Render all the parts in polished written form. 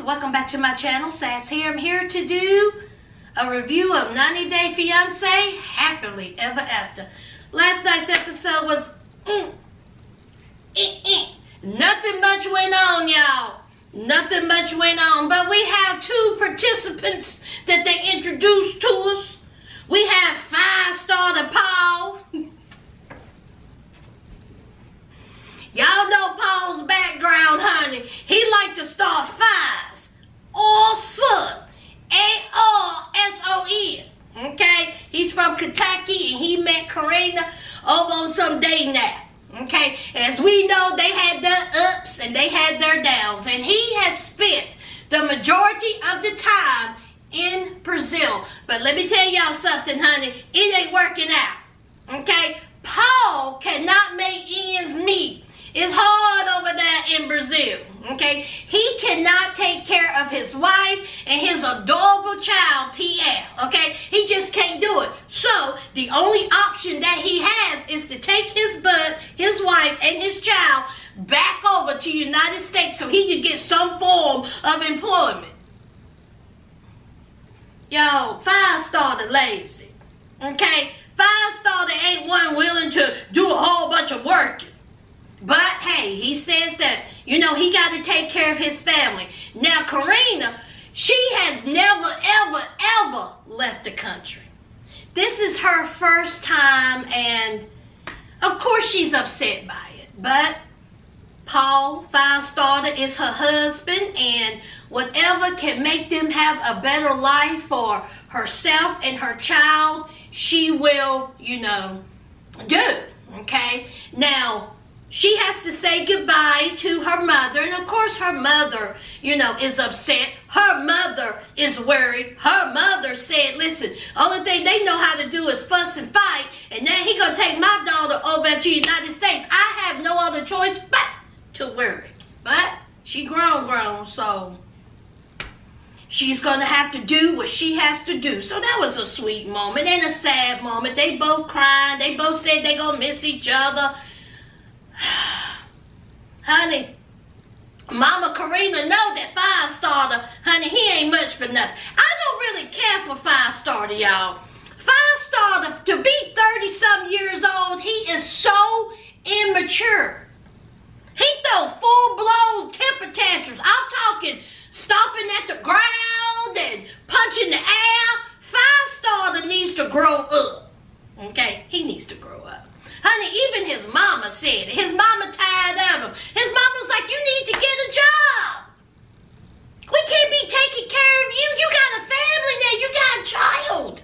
welcome back to my channel. Sass here. I'm here to do a review of 90 Day Fiancé Happily Ever After. Last night's episode was nothing much went on, y'all. Nothing much went on, but we have two participants that they introduced to us. We have Firestarter Paul. Y'all know Paul's background, honey. He liked to start fires. Awesome. A-R-S-O-N. Okay? He's from Kentucky and he met Karina over on some dating app. Okay? As we know, they had their ups and they had their downs. And he has spent the majority of the time in Brazil. But let me tell y'all something, honey. It ain't working out. Okay? Paul cannot make ends meet. It's hard over there in Brazil, okay? He cannot take care of his wife and his adorable child, Pierre, okay? He just can't do it. So, the only option that he has is to take his butt, his wife, and his child back over to the United States so he can get some form of employment. Yo, Firestarter lazy, okay? Firestarter ain't one willing to do a whole bunch of working. But, hey, he says that, you know, he got to take care of his family. Now, Karina, she has never, ever, ever left the country. This is her first time, and, of course, she's upset by it. But Paul, Firestarter, is her husband, and whatever can make them have a better life for herself and her child, she will, you know, do, okay? Now, she has to say goodbye to her mother. And of course her mother, you know, is upset. Her mother is worried. Her mother said, listen, only thing they know how to do is fuss and fight. And now he gonna take my daughter over to the United States. I have no other choice but to worry. But she grown, so she's gonna have to do what she has to do. So that was a sweet moment and a sad moment. They both crying. They both said they gonna miss each other. Honey, Mama Karina know that Firestarter, honey, he ain't much for nothing. I don't really care for Firestarter, y'all. Firestarter, to be 30-something years old, he is so immature. He throw full-blown temper tantrums. I'm talking stomping at the ground and punching the air. Firestarter needs to grow up. Okay? He needs to grow up. Honey, even his mama said it. His mama tired of him. His mama was like, you need to get a job. We can't be taking care of you. You got a family now. You got a child.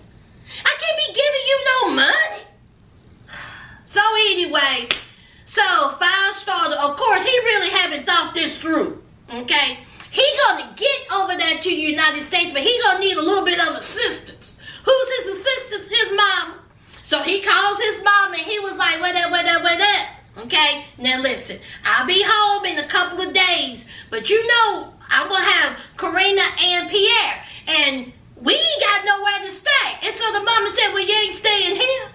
I can't be giving you no money. So anyway, so Firestarter, of course, he really haven't thought this through. Okay? He gonna get over there to the United States, but he gonna need a little bit of assistance. Who's his assistance? His mama. So he calls his mom and he was like, what up? Okay, now listen, I'll be home in a couple of days, but you know, I'm going to have Karina and Pierre, and we ain't got nowhere to stay. And so the mama said, well, you ain't staying here.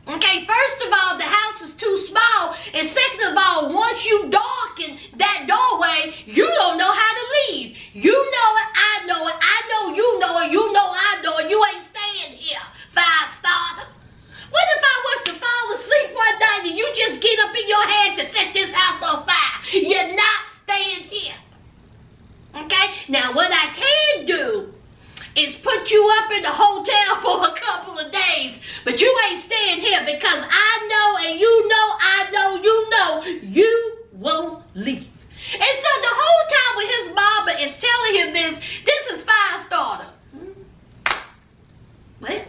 Okay, first of all, the house is too small, and second of all, once you darken that doorway, you don't know how to leave. You know it, I know it, I know you know it, you know I know it, you ain't staying here, Firestarter. What if I was to fall asleep one night and you just get up in your head to set this house on fire? You're not staying here. Okay? Now, what I can do is put you up in the hotel for a couple of days. But you ain't staying here because I know and you know, I know, you know, you won't leave. And so the whole time when his mama is telling him this is Firestarter. What?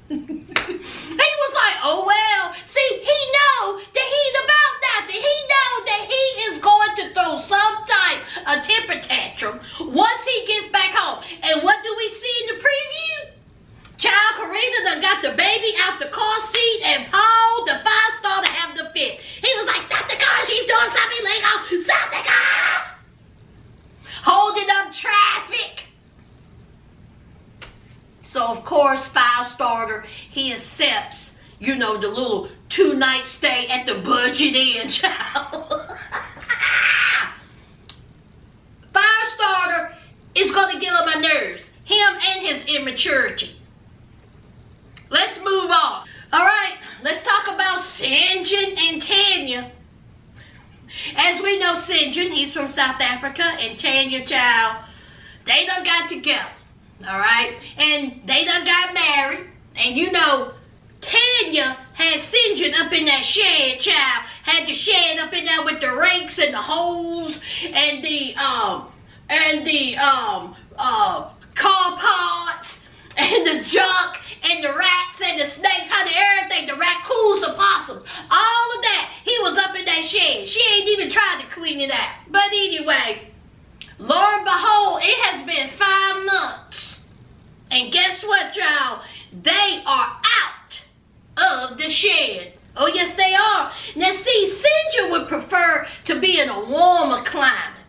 He was like, oh well, see, he know that he's about nothing. He know that he is going to throw some type of temper tantrum once he gets back home. And what do we see in the preview? Child Karina done got the baby out the car seat and Paul, the Firestarter, having the fit. He was like, stop the car, she's doing something illegal. Stop the car. Holding up traffic. So, of course, Firestarter, he accepts, you know, the little 2-night stay at the Budget Inn, child. Firestarter is going to get on my nerves. Him and his immaturity. Let's move on. All right, let's talk about Sinjin and Tanya. As we know, Sinjin, he's from South Africa, and Tanya, child, they done got together. All right, and they done got married. And you know, Tanya had Sinjin up in that shed, child. Had the shed up in there with the rakes and the holes and the car parts and the junk and the rats and the snakes, honey, everything, the raccoons, the possums, all of that. He was up in that shed. She ain't even tried to clean it out. But anyway, lo and behold, it has been 5 months. And guess what, y'all? They are out of the shed. Oh, yes, they are. Now, see, Sinjin would prefer to be in a warmer climate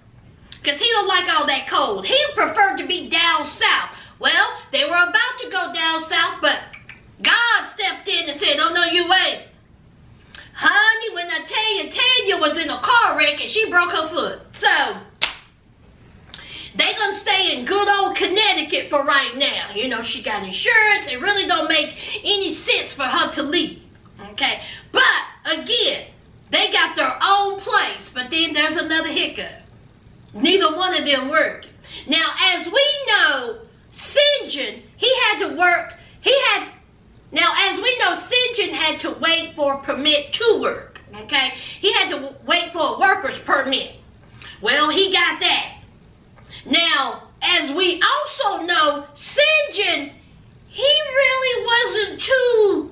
because he don't like all that cold. He preferred to be down south. Well, they were about to go down south, but God stepped in and said, oh, no, you ain't. Honey, when I tell you, Tanya was in a car wreck and she broke her foot. So, they're going to stay in good old Connecticut for right now. You know, she got insurance. It really don't make any sense for her to leave. Okay? But, again, they got their own place. But then there's another hiccup. Neither one of them worked. Now, as we know, Sinjin, he had to work. Now, as we know, Sinjin had to wait for a permit to work. Okay? He had to wait for a worker's permit. Well, he got that. Now, as we also know, Sinjin, he really wasn't too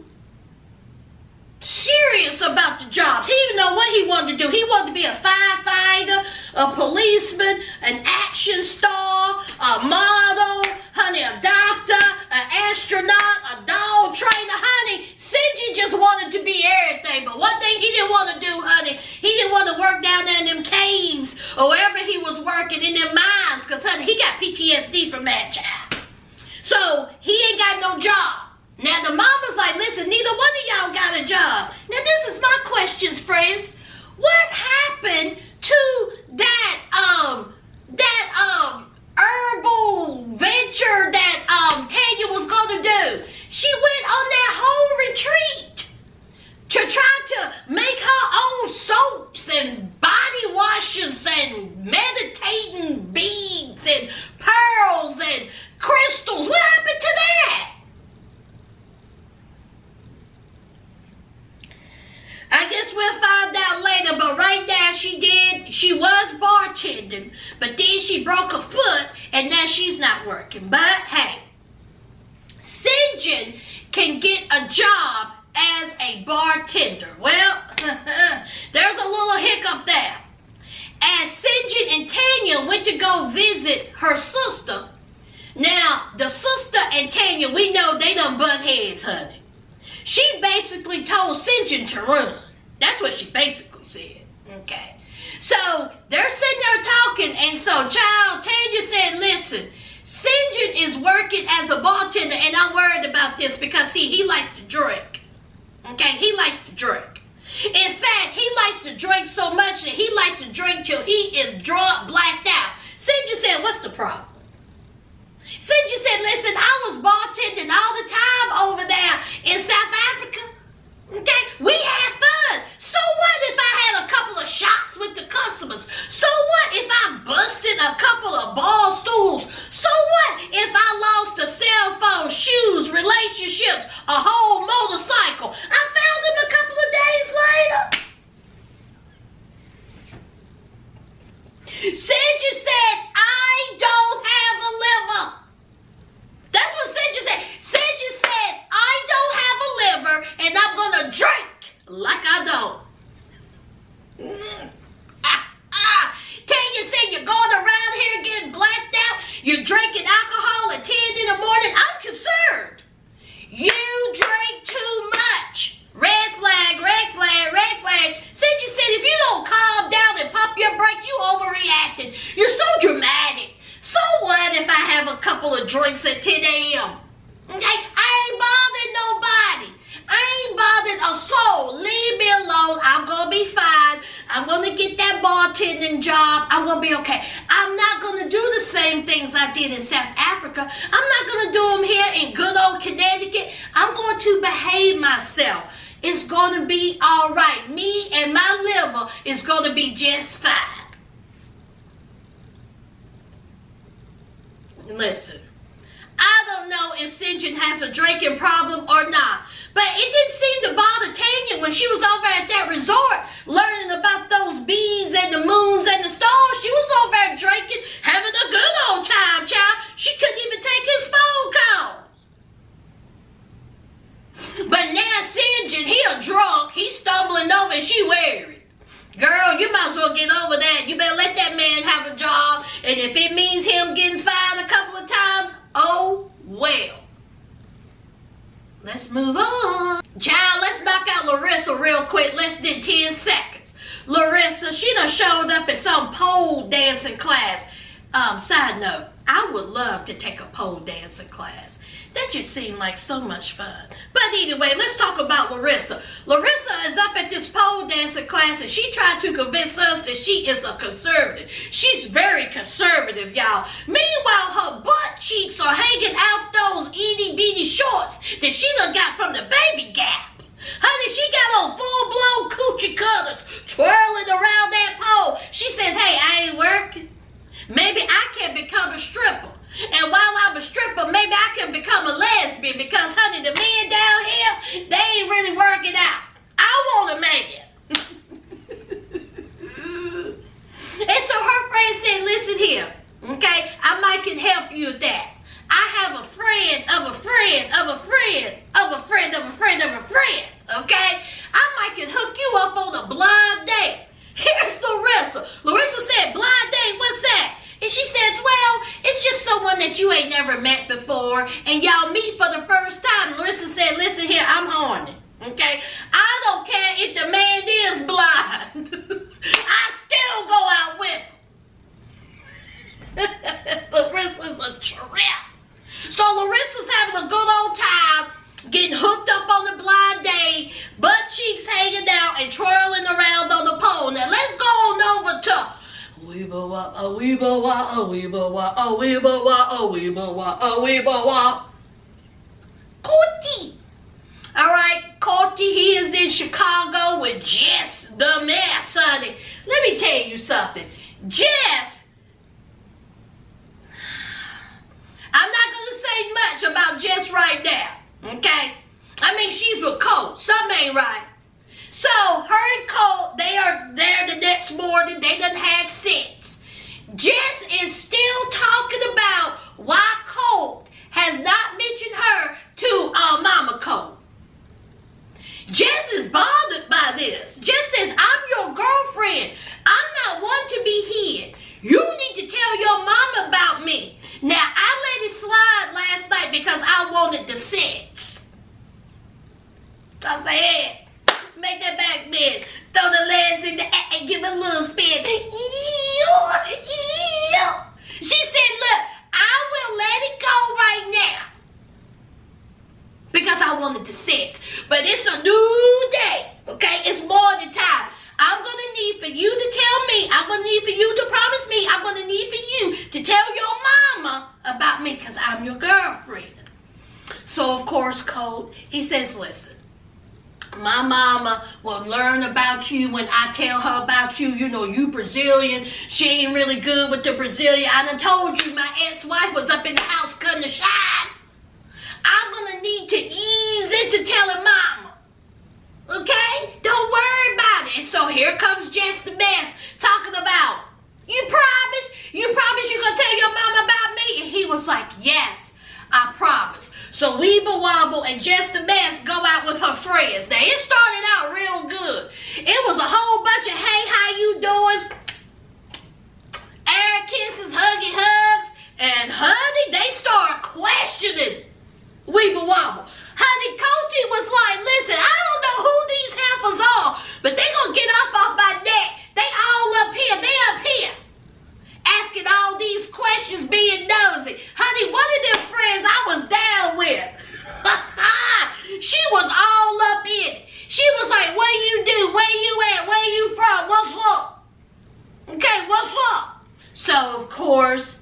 serious about the jobs. He didn't know what he wanted to do. He wanted to be a firefighter, a policeman, an action star, a model, honey, a doctor, an astronaut, a dog trainer, honey. Sinjin just wanted to be everything. But one thing he didn't want to do, honey, he didn't want to work down there in them caves or wherever he was working in them mines. Because, honey, he got PTSD from that child. So, he ain't got no job. Now, the mama's like, listen, neither one of y'all got a job. Now, this is my questions, friends. What happened to that herbal venture that Tanya was going to do? She went on that whole retreat to try to make her own soaps and body washes and meditating beads and pearls and crystals. What happened to that? I guess we'll find out later, but right now she was bartending, but then she broke her foot and now she's not working. But hey, Sinjin can get a job as a bartender. Well, there's a little hiccup there. As Sinjin and Tanya went to go visit her sister, now the sister and Tanya, we know they done butt heads, honey. She basically told Sinjin to run. That's what she basically said. Okay. So, they're sitting there talking, and so, child, Tanya said, listen, Sinjin is working as a bartender, and I'm worried about this because, see, he likes to drink. Okay? He likes to drink. In fact, he likes to drink so much that he likes to drink till he is drunk, blacked out. Sinjin said, what's the problem? Sinjin said, listen, I was bartending all the time over there in South Africa. Okay? We had fun. So what if I had a couple of shots with the customers? So what if I busted a couple of ball stools? So what if I lost a cell phone, shoes, relationships, a whole motorcycle? I found them a couple of days later. Sinjin said, I don't have a liver. That's what Sinjin said. Sinjin said, I don't have a liver and I'm going to drink like I don't. Tanya said, you're going around here getting blacked out. You're drinking alcohol at 10 in the morning. I'm concerned. You drink too much. Red flag, red flag, red flag. Sinjin said, if you don't calm down and pump your brakes, you overreacted. You're so dramatic. So what if I have a couple of drinks at 10 a.m.? Okay? I ain't bothered nobody. I ain't bothered a soul. Leave me alone. I'm going to be fine. I'm going to get that bartending job. I'm going to be okay. I'm not going going to do the same things I did in South Africa. I'm not going to do them here in good old Connecticut. I'm going to behave myself. It's going to be all right. Me and my liver is going to be just fine. Listen, I don't know if Sinjin has a drinking problem or not, but it didn't seem to bother Tanya when she was over at that resort learning about those bees and the moons and the stars. She was over there drinking, having a good old time, child. She couldn't even take his phone calls. But now Sinjin, he a drunk, he's stumbling over and she worried. Girl, you might as well get over that. You better let that man have a job. And if it means him getting fired a couple of times, oh well. Let's move on. Child, let's knock out Larissa real quick. Less than 10 seconds. Larissa, she done showed up at some pole dancing class. Side note, I would love to take a pole dancing class. That just seemed like so much fun. But anyway, let's talk about Larissa. Larissa is up at this pole dancing class and she tried to convince us that she is a conservative. She's very conservative, y'all. Meanwhile, her butt cheeks are hanging out those itty-bitty shorts that she done got from the Baby Gap. Honey, she got on full-blown coochie cutters twirling around that pole. She says, hey, I ain't working. Maybe I can become a stripper. And while I'm a stripper, maybe I can become a lesbian because, honey, the men down here, they ain't really working out. I want a man. And so her friend said, listen here, okay, I might can help you with that. I have a friend of a friend of a friend of a friend of a friend of a friend, okay? I might can hook you up on a blind date. Here's Larissa. Larissa said, blind date, what's that? And she says, well, it's just someone that you ain't never met before, and y'all meet for the first time. Larissa said, listen here, I'm horny, okay? I don't care if the man is blind. I still go out with him. Larissa's a trap. So Larissa's having a good old time, getting hooked up on the blind date, butt cheeks hanging out, and twirling around on the pole. Now, let's go on over to Weebawa, a weebawa, a weebawa, a weebawa, a weebawa, a weebawa. Coty. Alright, Coty, he is in Chicago with Jess the mess, honey. Let me tell you something. Jess, I'm not going to say much about Jess right now, okay? I mean, she's with Colt. Something ain't right. So, her and Colt, they are there the next morning. They done had sex. Jess is still talking about why Colt has not mentioned her to Mama Colt. Jess is bothered by this. Jess says, I'm your girlfriend. I'm not one to be hid. You need to tell your mama about me. Now, I let it slide last night because I wanted the sex. I said, make that back bend. Throw the legs in the air and give it a little spin. She said, look, I will let it go right now. Because I wanted to sex. But it's a new day. Okay? It's morning time. I'm going to need for you to tell me. I'm going to need for you to promise me. I'm going to need for you to tell your mama about me because I'm your girlfriend. So, of course, Colt, he says, listen. My mama will learn about you when I tell her about you. You know, you Brazilian. She ain't really good with the Brazilian. I done told you my ex-wife was up in the house cutting the shine. I'm going to need to ease into telling mama. Okay? Don't worry about it. And so here comes Jess the Mess talking about, you promise? You promise you're going to tell your mama about me? And he was like, yes, I promise. So Weeble Wobble and Jess the Mess go out with her friends. Now, it started out real good. It was a whole bunch of, hey, how you doing? Air kisses, huggy hugs. And, honey, they start questioning Weeble Wobble. Honey, Coachy was like, listen, I don't know who these heifers are, but they gonna get off my neck. They all up here. They up here. Asking all these questions, being nosy. Honey, one of them friends I was down with. She was all up in it. She was like, what you do? Where you at? Where you from? What's up? Okay, what's up? So, of course,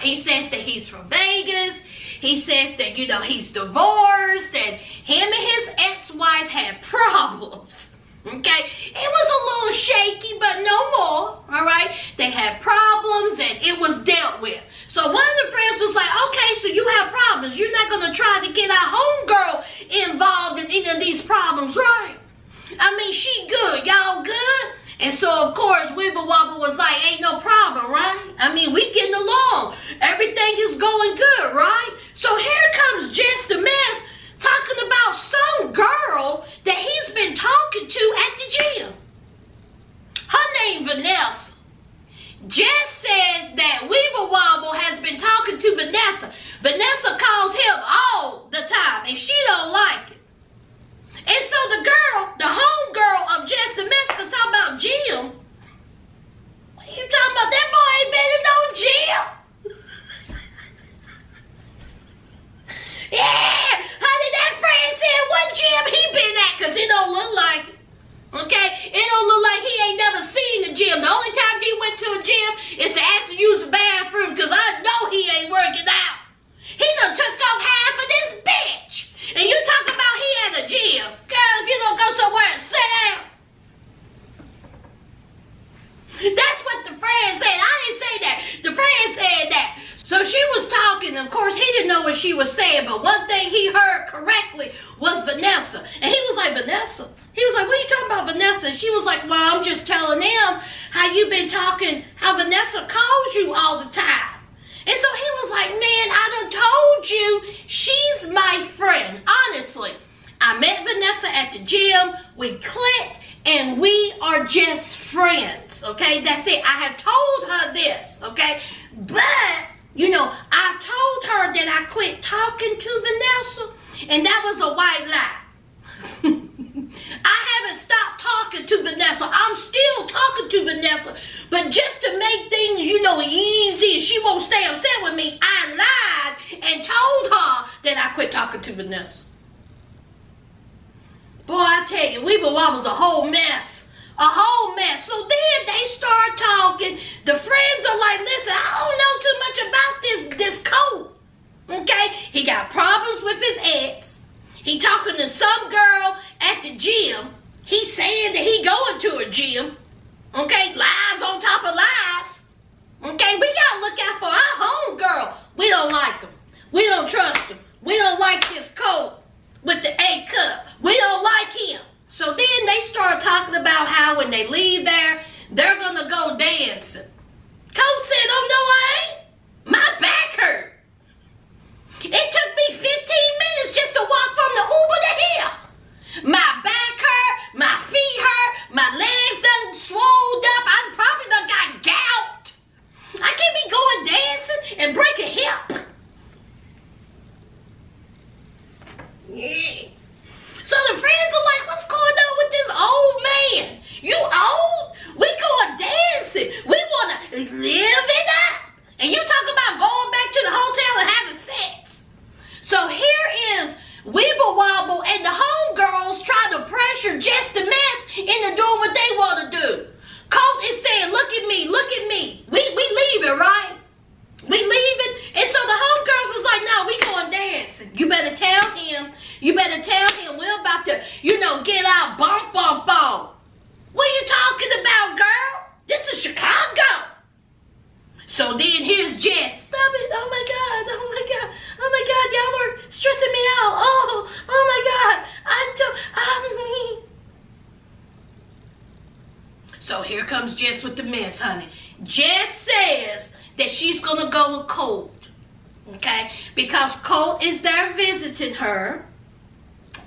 he says that he's from Vegas. He says that, you know, he's divorced and him and his ex-wife had problems. Okay? It was a little shaky, but no more. All right? They had problems and it was dealt with. So one of the friends was like, okay, so you have problems. You're not going to try to get our homegirl involved in any of these problems, right? I mean, she good. Y'all good? And so, of course, Wibble Wobble was like, ain't no problem, right? I mean, we getting along. Everything is going good, right? So here comes Jess the Mess talking about some girl that he's been talking to at the gym. Her name Vanessa. Jess says that Weeble Wobble has been talking to Vanessa. Vanessa calls him all the time, and she don't like it. And so the girl, the home girl of Jess the Mess, can talk about Jim. What you talking about? That boy ain't been in no gym. Yeah, honey, that friend said what gym he been at, because it don't look like it. Okay? It don't look like he ain't never seen the gym. The only time he went to a gym is to ask to use the bathroom, because I know he ain't working out. He done took off half of this bench. And you talking about he at a gym. Girl, if you don't go somewhere and sit down. That's what the friend said. I didn't say that. The friend said that. So she was talking. Of course, he didn't know what she was saying. But one thing he heard correctly was Vanessa. And he was like, Vanessa? He was like, what are you talking about, Vanessa? And she was like, well, I'm just telling them how you been talking, how Vanessa calls you all the time. And so he was like, man, I done told you she's my friend. Honestly, I met Vanessa at the gym. We clicked and we are just friends. Okay, that's it. I have told her this. Okay, but, you know, I told her that I quit talking to Vanessa, and that was a white lie. I haven't stopped talking to Vanessa. I'm still talking to Vanessa. But just to make things, you know, easy, she won't stay upset with me, I lied and told her that I quit talking to Vanessa. Boy, I tell you, Weeble Wobble's a whole mess. A whole mess. So then they start talking. The friends are like, listen, I don't know too much about this coat. Okay? He got problems with his ex. He talking to some girl at the gym. He's saying that he going to a gym. Okay, lies on top of lies. Okay, we gotta look out for our home girl. We don't like him. We don't trust him. We don't like his coat with the A cup. We don't like him. So then they start talking about how when they leave there, they're gonna go dancing. Coach said, oh no, I ain't. My back hurt. It took me 15 minutes just to walk from the Uber to here. My back hurt, my feet hurt, my legs done swelled up. I probably done got gout. I can't be going dancing and break a hip. Yeah. So the friends are like, what's going on with this old man? You old? We going dancing. We want to live it up. And you talk about going back to the hotel and having sex. So here is Weeble Wobble and the homegirls try to pressure Jess the Mess into doing what they want to do. Colt is saying, look at me, look at me. We leaving, right? We leaving. And so the homegirls was like, no, we going dancing. You better tell him. You better tell him we're about to, you know, get out bump, bump, bump. What are you talking about, girl? This is Chicago. So then here's Jess. Stop it. Oh my God. Oh my God. Oh my God. Y'all are stressing me out. Oh my God. So here comes Jess with the mess, honey. Jess says that she's going to go with Colt. Okay? Because Colt is there visiting her.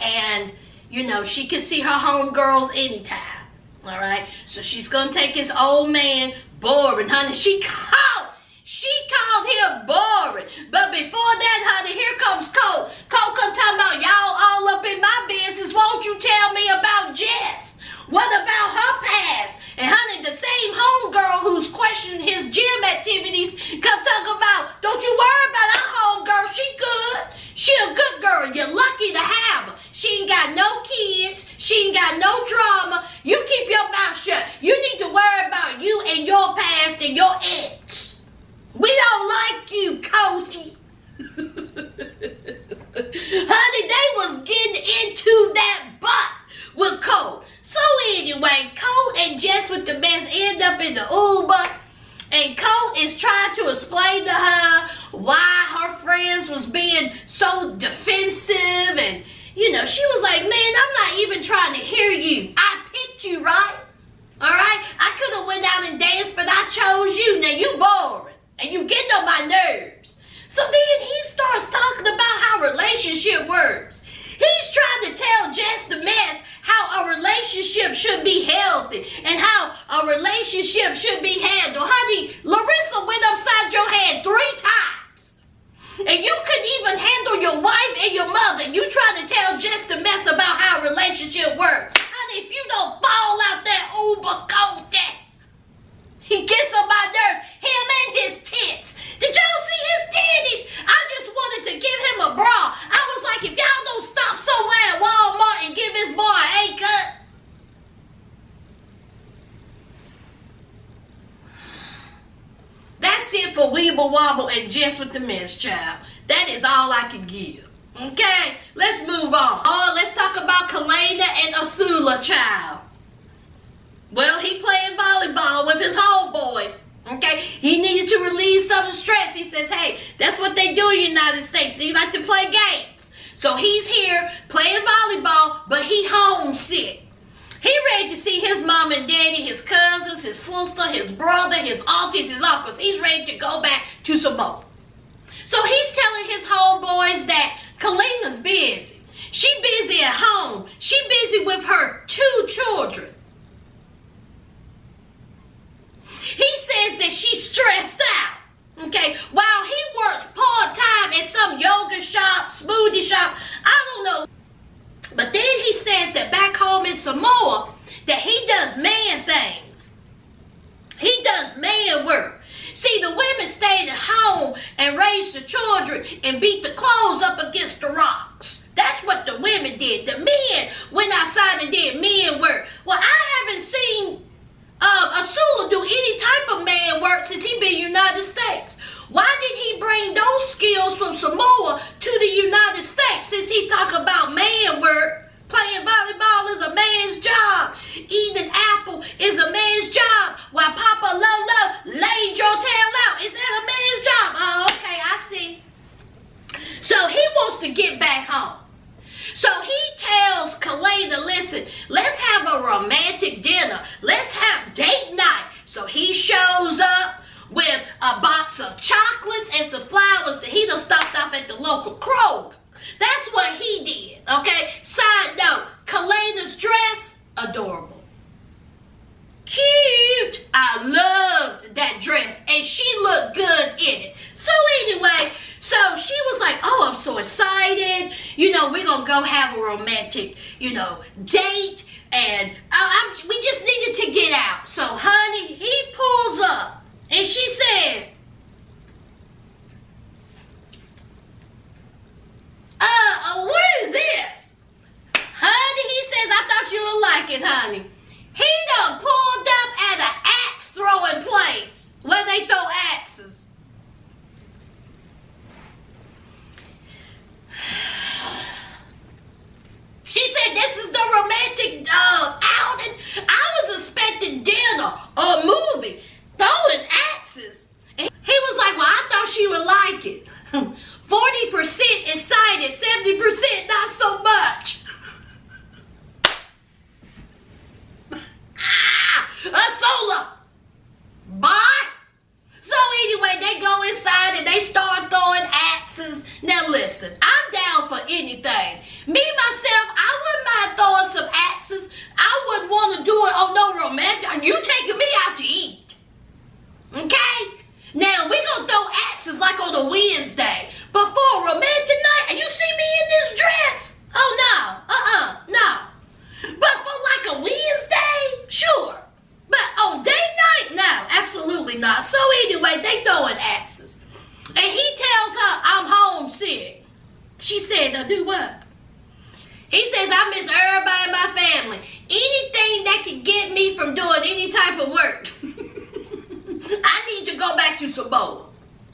And, you know, she can see her homegirls anytime. All right? So she's going to take this old man boring, honey. She called him boring. But before that, honey, here comes Colt. Colt come talking about y'all all up in my business. Won't you tell me about Jess? What about her past? And honey, the same homegirl who's questioning his gym activities come talk about, don't you worry about our homegirl. She good. She a good girl. You're lucky to have her. She ain't got no kids. She ain't got no drama. You keep your mouth shut. You need to worry about you and your past and your ex. We don't like you, Coachy. Honey, they was getting into that butt with Colt. So anyway, Colt and Jess with the mess end up in the Uber. And Colt is trying to explain to her why her friends was being so defensive. And, you know, she was like, man, I'm not even trying to hear you. I picked you, right? All right? I could have went out and danced, but I chose you. Now, you boring. And you getting on my nerves. So then he starts talking about how relationship works. He's trying to tell Jess the mess how a relationship should be healthy and how a relationship should be handled. Honey, Larissa went upside your head 3 times. And you couldn't even handle your wife and your mother. And you trying to tell Jess the mess about how a relationship works. Honey, if you don't fall out that Uber coat, he gets on my nerves. Him and his tits. Did y'all see his titties? I just wanted to give him a bra. I was like, if y'all don't stop somewhere at Walmart and give his boy an A-cut. That's it for Weeble Wobble and Jess with the mess, child. That is all I can give. Okay, let's move on. Oh, let's talk about Kalena and Asula, child. Well, he playing volleyball with his homeboys. Okay, he needed to relieve some of the stress. He says, hey, that's what they do in the United States. They like to play games. So he's here playing volleyball, but he homesick. He ready to see his mom and daddy, his cousins, his sister, his brother, his aunties, his uncles. He's ready to go back to Samoa. So he's telling his homeboys that Kalena's busy. She busy at home. She busy with her 2 children. He says that she's stressed out, okay, while he works part-time at some yoga shop, smoothie shop, I don't know. But then he says that back home in Samoa, that he does man things. He does man work. See, the women stayed at home and raised the children and beat the clothes up against the rocks. That's what the women did. The men went outside and did men work. Well, I haven't seen Asula do any type of man work since he been in the United States. Why didn't he bring those skills from Samoa to the United States since he talk about man work? Playing volleyball is a man's job. Eating an apple is a man's job. While Papa Lolo laid your tail out, is that a man's job? Oh, okay, I see. So he wants to get back home. So he tells Kalena, listen, let's have a romantic dinner. Let's have date night. So he shows up with a box of chocolates and some flowers that he done stopped off at the local Kroger. That's what he did, okay? Side note, Kalena's dress, adorable. Cute. I loved that dress, and she looked good in it. So anyway, so she was like, oh, I'm so excited. You know, we're going to go have a romantic, you know, date. And we just needed to get out. So, honey, he pulls up. And she said, what is this? Honey, he says, I thought you would like it, honey. He done pulled up at an axe throwing place where they throw axes. She said, this is the romantic outing. I was expecting dinner or a movie, throwing axes. And he was like, well, I thought she would like it. 40% excited, 70% not so much. Asula, bye. So anyway, they go inside and they start throwing axes. Now listen, I'm down for anything. Me, myself, I wouldn't mind throwing some axes. I wouldn't want to do it on no romantic. You taking me out to eat. Okay? Now, we going to throw axes like on a Wednesday. But for a romantic night, and you see me in this dress? Oh, no. No. But for like a Wednesday, sure. But on date night, no, absolutely not. So anyway, they throwing axes. And he tells her, I'm homesick. She I miss everybody in my family. Anything that can get me from doing any type of work, I need to go back to Samoa.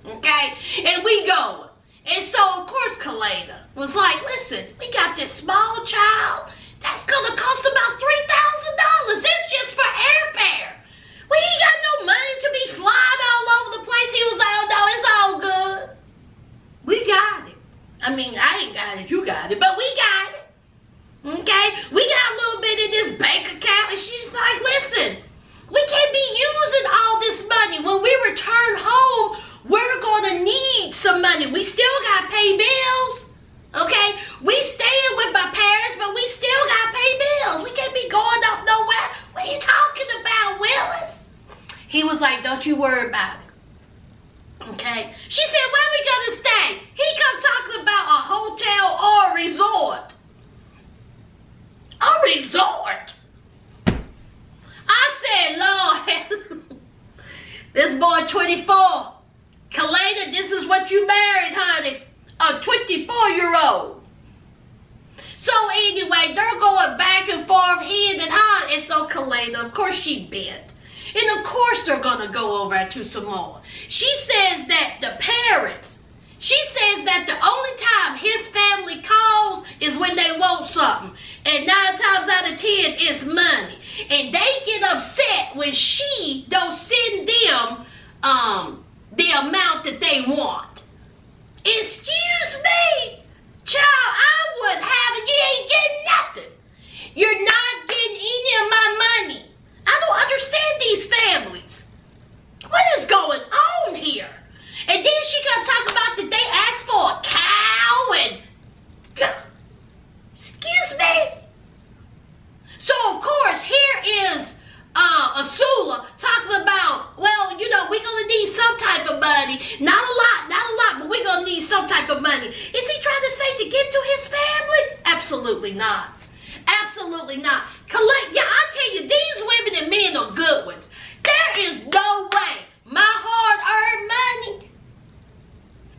Okay? And we going. And so, of course, Kalena was like, listen, we got this small child. That's going to cost about $3,000. This just for airfare. We ain't got no money to be flying all over the place. He was like, oh, no, it's all good. We got it. I mean, I ain't got it. You got it. But we got it. Okay? We got a little bit in this bank account. And she's like, listen, we can't be using all this money. When we return home, we're going to need some money. We still got to pay bills. Okay? We staying with my parents, but we still got to pay bills. We can't be going up nowhere. What are you talking about, Willis? He was like, don't you worry about it. Okay? She said, where we going to stay? He come talking about a hotel or a resort. A resort? I said, Lord, this boy 24. Kalena, this is what you married, honey. A 24-year-old. So anyway, they're going back and forth, hand in hand. And so Kalena, of course, she bent. And of course, they're going to go over to Samoa. She says that the parents, she says that the only time his family calls is when they want something. And 9 times out of 10, it's money. And they get upset when she don't send them the amount that they want. Excuse me? Child, I would have it. You ain't getting nothing. You're not getting any of my money. I don't understand these families. What is going on here? And then she gonna talk about that they asked for a cow and... Excuse me? So, of course, here is Azula talking about, well, you know, we're going to need some type of money. Not a lot, but we're going to need some type of money. Is he trying to say to give to his family? Absolutely not. Absolutely not. Yeah, I tell you, these women and men are good ones. There is no way my hard-earned money,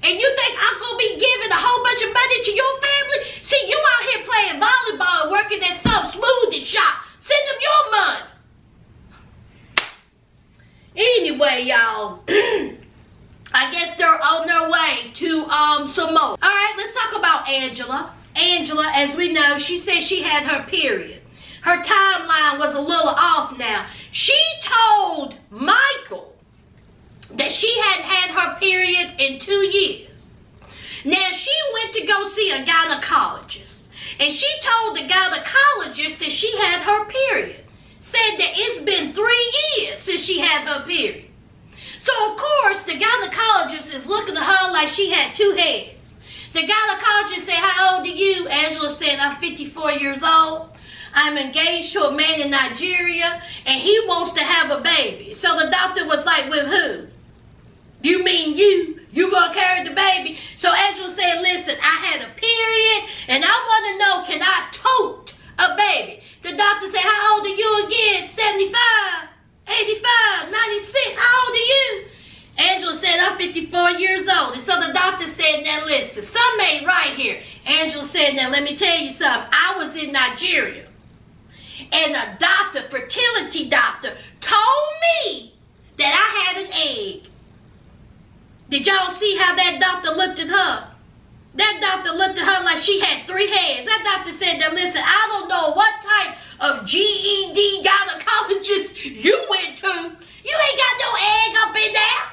and you think I'm going to be giving a whole bunch of money to your family? See, you out here playing volleyball and working at some smoothie shop. Send them your money. Anyway, y'all, I guess they're on their way to Samoa. All right, let's talk about Angela. Angela, as we know, she said she had her period. Her timeline was a little off now. She told Michael that she had had her period in 2 years. Now, she went to go see a gynecologist, and she told the gynecologist that she had her period. Said that it's been 3 years since she had her period. So, of course, the gynecologist is looking at her like she had 2 heads. The gynecologist said, how old are you? Angela said, I'm 54 years old. I'm engaged to a man in Nigeria, and he wants to have a baby. So the doctor was like, with who? You mean you? You gonna carry the baby? So Angela said, listen, I had a period, and I want to know, can I tote a baby? The doctor said, how old are you again? 75, 85, 96, how old are you? Angela said, I'm 54 years old. And so the doctor said, now listen, something ain't right here. Angela said, now let me tell you something. I was in Nigeria, and a doctor, fertility doctor, told me that I had an egg. Did y'all see how that doctor looked at her? That doctor looked at her like she had 3 heads. That doctor said, now listen, I don't know what type of GED gynecologist you went to. You ain't got no egg up in there.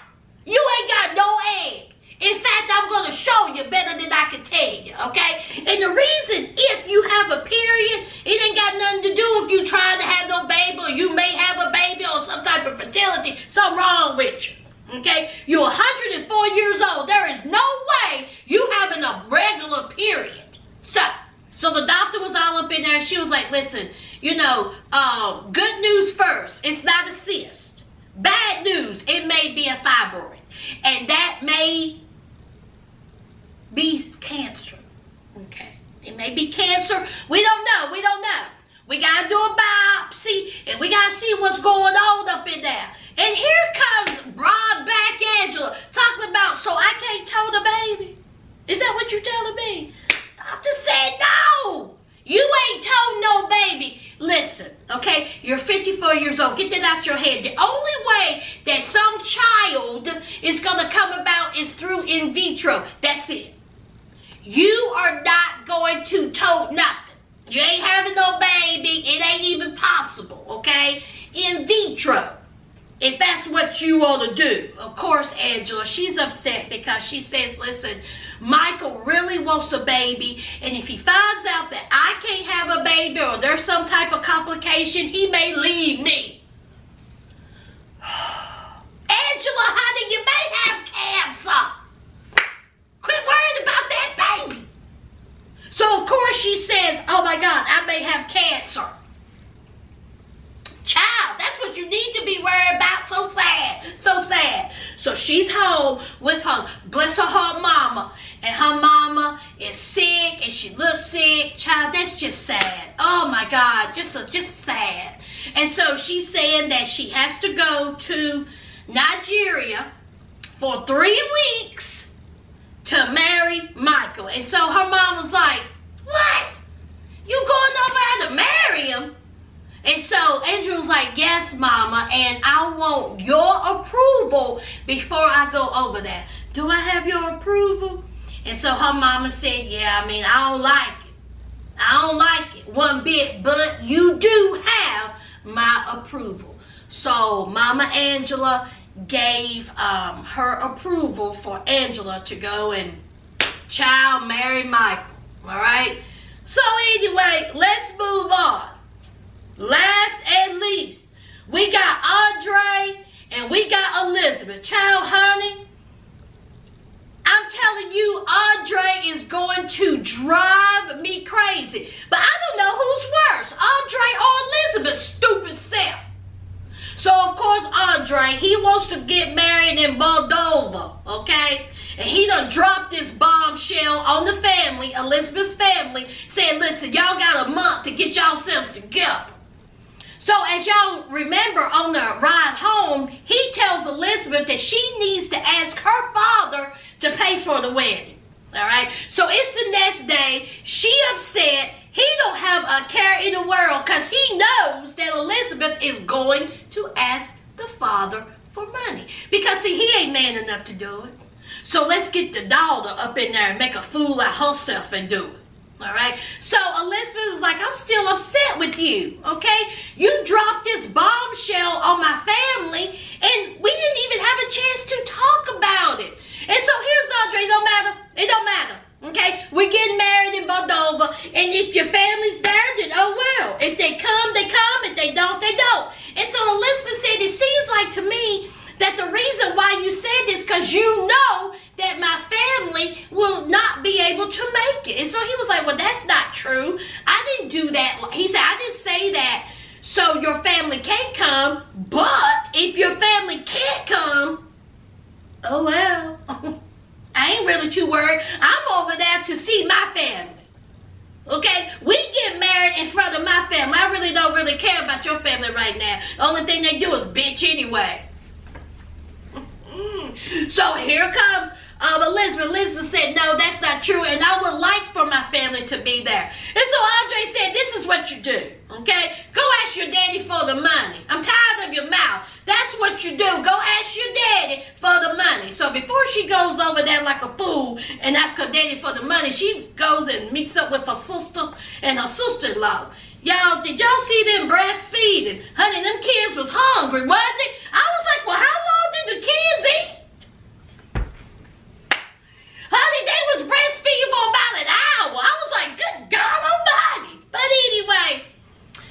You ain't got no egg. In fact, I'm going to show you better than I can tell you, okay? And the reason if you have a period, it ain't got nothing to do if you trying to have no baby, or you may have a baby or some type of fertility. Something wrong with you, okay? You're 104 years old. There is no way you having a regular period. So the doctor was all up in there, and she was like, listen, you know, good news first. It's not a cyst. Bad news, it may be a fibroid. And that may be cancer. Okay. It may be cancer. We don't know. We don't know. We got to do a biopsy, and we got to see what's going on up in there. And here comes broad back Angela talking about, so I can't tote the baby. Is that what you're telling me? Doctor said, no. You ain't told listen, okay? You're 54 years old. Get that out your head. The only way that some child is going to come about is through in vitro. That's it. You are not going to tote nothing. You ain't having no baby. It ain't even possible, okay? In vitro. If that's what you want to do. Of course, Angela, she's upset because she says, listen, Michael really wants a baby, and if he finds out that I can't have a baby or there's some type of complication, he may leave me. Angela, honey, you may have cancer. Quit worrying about that baby. So, of course, she says, oh my God, I may have cancer. Child, that's what you need to be worried about. So sad, so sad. So she's home with her, bless her heart, mama. And her mama is sick and she looks sick. Child, that's just sad. Oh my God, just sad. And so she's saying that she has to go to Nigeria for 3 weeks to marry Michael. And so her mom was like, what? You going over there to marry him? And so Andrew was like, yes, mama, and I want your approval before I go over there. Do I have your approval? And so her mama said, yeah, I mean, I don't like it. I don't like it one bit, but you do have my approval. So Mama Angela gave her approval for Angela to go and child marry Michael. All right? So anyway, let's move on. Last and least, we got Andre and we got Elizabeth. Child, honey, I'm telling you, Andre is going to drive me crazy. But I don't know who's worse, Andre or Elizabeth's stupid self. So, of course, Andre, he wants to get married in Moldova, okay? And he done dropped this bombshell on the family, Elizabeth's family, saying, listen, y'all got a month to get yourselves together. So as y'all remember on the ride home, he tells Elizabeth that she needs to ask her father to pay for the wedding. All right. So it's the next day. She upset. He don't have a care in the world because he knows that Elizabeth is going to ask the father for money. Because see, he ain't man enough to do it. So let's get the daughter up in there and make a fool out of herself and do it. All right. So Elizabeth was like, I'm still upset with you. Okay. You dropped this bombshell on my family and we didn't even have a chance to talk about it. And so here's Andre. It don't matter. It don't matter. Okay. We're getting married in Moldova. And if your family's there, then oh well. If they come, they come. If they don't, they don't. And so Elizabeth said, it seems like to me that the reason why you said this because you know that my family will not be able to make it. And so he was like, well, that's not true. I didn't do that. He said, I didn't say that so your family can't come. But if your family can't come, oh, well, I ain't really too worried. I'm over there to see my family. Okay, we get married in front of my family. I really don't really care about your family right now. The only thing they do is bitch anyway. So here comes Elizabeth. Elizabeth said, no, that's not true, and I would like for my family to be there. And so Andre said, this is what you do, okay? Go ask your daddy for the money. I'm tired of your mouth. That's what you do. Go ask your daddy for the money. So before she goes over there like a fool and asks her daddy for the money, she goes and meets up with her sister and her sister-in-laws. Y'all, did y'all see them breastfeeding? Honey, them kids was hungry, wasn't it? I was like, well, how long did the kids eat? Honey, they was breastfeeding for about an hour. I was like, good God almighty. But anyway,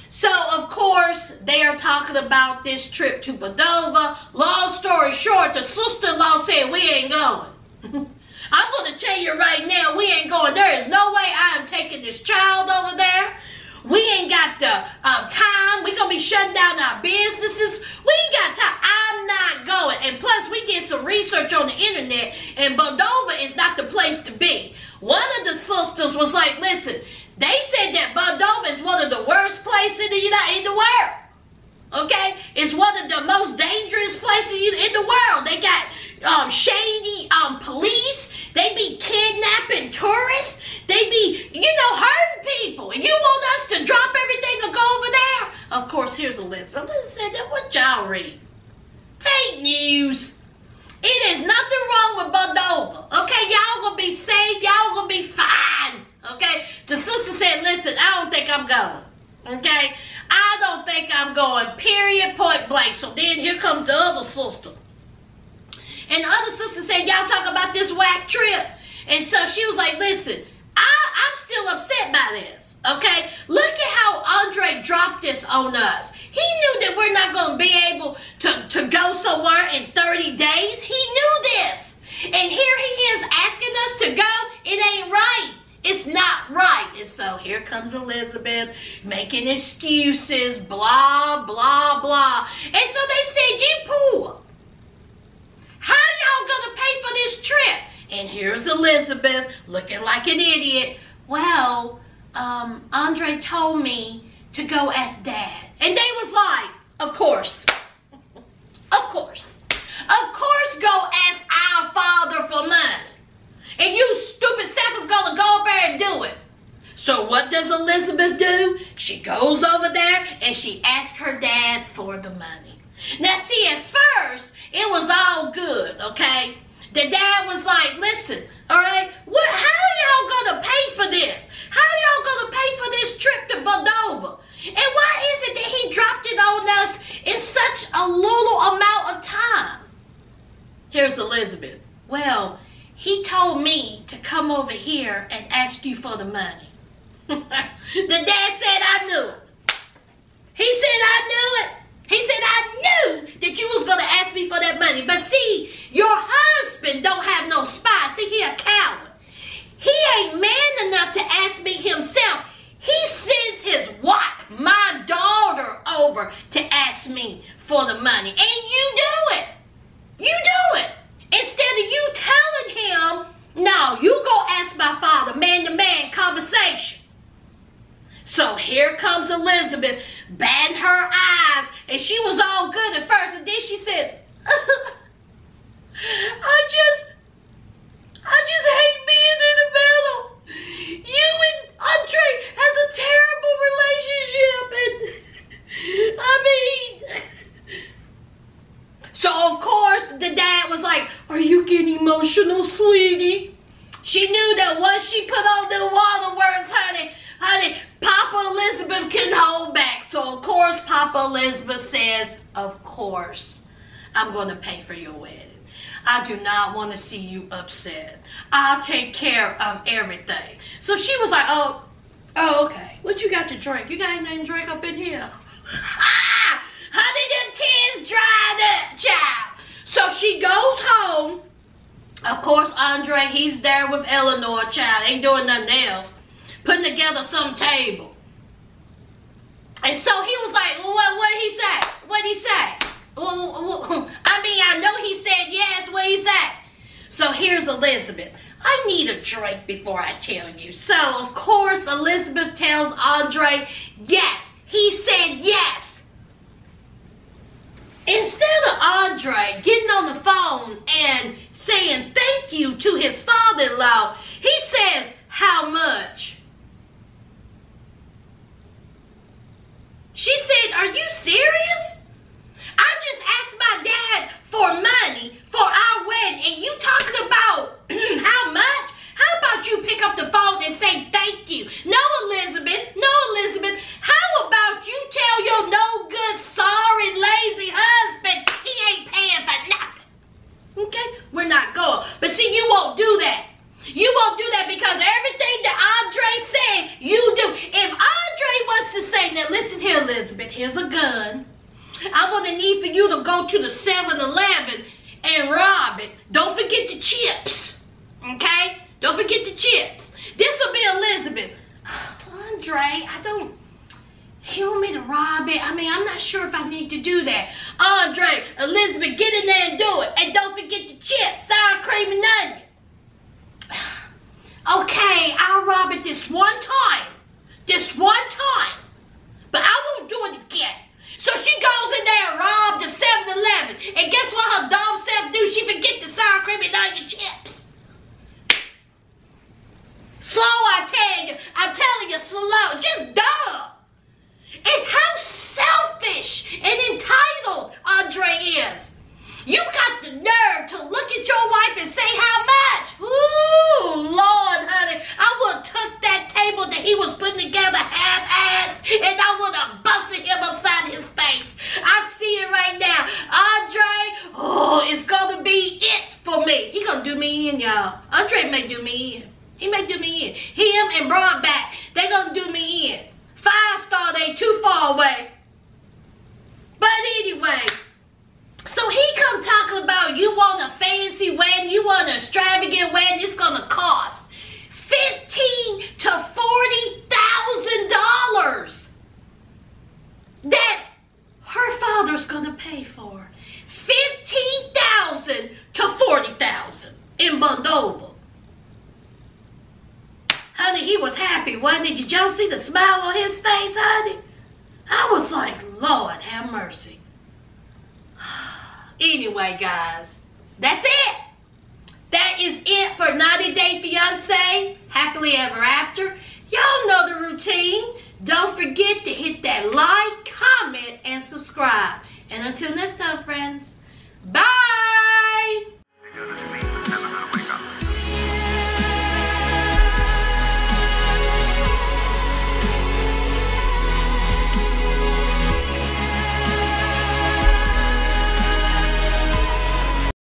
so of course, they are talking about this trip to Moldova. Long story short, the sister-in-law said, we ain't going. I'm going to tell you right now, we ain't going. There is no way I am taking this child over there. We ain't got the time. We're going to be shutting down our businesses. We ain't got time. I'm not going. And plus, we did some research on the internet, and Moldova is not the place to be. One of the sisters was like, listen, they said that Moldova is one of the worst places in the world. Okay? It's one of the most dangerous places in the world. They got shady police. They be kidnapping tourists. They be, hurting people. And you want us to drop everything and go over there? Of course, here's Elizabeth. Elizabeth said, what y'all read? Fake news. It is nothing wrong with Moldova. Okay, y'all gonna be safe. Y'all gonna be fine. Okay? The sister said, listen, I don't think I'm going. Okay? I don't think I'm going. Period, point blank. So then here comes the other sister. And the other sister said, y'all talk about this whack trip. And so she was like, listen, I'm still upset by this. Okay? Look at how Andre dropped this on us. He knew that we're not going to be able to go somewhere in 30 days. He knew this. And here he is asking us to go. It ain't right. It's not right. And so here comes Elizabeth making excuses, blah, blah, blah. And so they said, you poor. How y'all going to pay for this trip? And here's Elizabeth looking like an idiot. Well, Andre told me to go ask Dad. And they was like, of course. Of course. Of course go ask our father for money. And you stupid self is going to go over there and do it. So what does Elizabeth do? She goes over there and she asks her dad for the money. Now see, at first, it was all good, okay? The dad was like, listen, all right, how y'all going to pay for this? How y'all going to pay for this trip to Moldova? And why is it that he dropped it on us in such a little amount of time? Here's Elizabeth. Well, he told me to come over here and ask you for the money. The dad said I knew it. He said I knew it. He said I knew that you was going to ask me for that money. But see, your husband don't have no spine. See, he a coward. He ain't man enough to ask me himself. He sends his wife, my daughter, over to ask me for the money. And you do it. You do it. Instead of you telling him, no, you go ask my father, man-to-man conversation. So here comes Elizabeth, batting her eyes, and she was all good at first, and then she says, I just hate being in the middle. You and Andre has a terrible relationship, and I mean... So, of course, the dad was like, are you getting emotional, sweetie? She knew that once she put on the water words, honey, Papa Elizabeth can hold back. So, of course, Papa Elizabeth says, of course, I'm going to pay for your wedding. I do not want to see you upset. I'll take care of everything. So she was like, oh, okay. What you got to drink? You got anything to drink up in here? Honey, them tears dried up, child. So she goes home. Of course, Andre, he's there with Eleanor, child. Ain't doing nothing else. Putting together some table. And so he was like, what did he say? What did he say? I mean, I know he said yes. What did he say? So here's Elizabeth. I need a drink before I tell you. So, of course, Elizabeth tells Andre, yes. He said yes. Instead of Andre getting on the phone and saying thank you to his father-in-law, he says, how much? She said, are you serious? I just asked my dad for money for our wedding, and you talking about how much? How about you pick up the phone and say thank you? No, Elizabeth. How about you tell your no good, sorry, lazy husband he ain't paying for nothing? Okay? We're not going. But see, you won't do that. You won't do that because everything that Andre said, you do. If Andre was to say, now listen here, Elizabeth, here's a gun. I'm going to need for you to go to the 7-Eleven and rob it. Don't forget the chips. Okay? Don't forget the chips. This will be Elizabeth. Andre, he want me to rob it. I mean, I'm not sure if I need to do that. Andre, Elizabeth, get in there and do it. And don't forget the chips, sour cream and onion. Okay, I'll rob it this one time. But I won't do it again. So she goes in there and robs the 7-Eleven. And guess what her dumb self do? She forget the sour cream and onion chips. Slow, I tell you. I'm telling you, slow. Just dumb. And how selfish and I would have busted him upside his face. I'm seeing right now. Andre, oh, it's gonna be it for me. He gonna do me in, y'all. Andre may do me in. He may do me in. Him and Broadback, they gonna do me in. 5-star, they too far away. But anyway, so he come talking about you want a fancy wedding, you want an extravagant wedding, it's gonna cost $15,000 to $40,000 that her father's gonna pay for. $15,000 to $40,000 in Moldova. Honey, he was happy, wasn't he? Did y'all see the smile on his face, honey? I was like, Lord, have mercy. Anyway, guys, that's it. That is it for 90 Day Fiancé, Happily Ever After. Y'all know the routine. Don't forget to hit that like, comment, and subscribe. And until next time, friends, bye.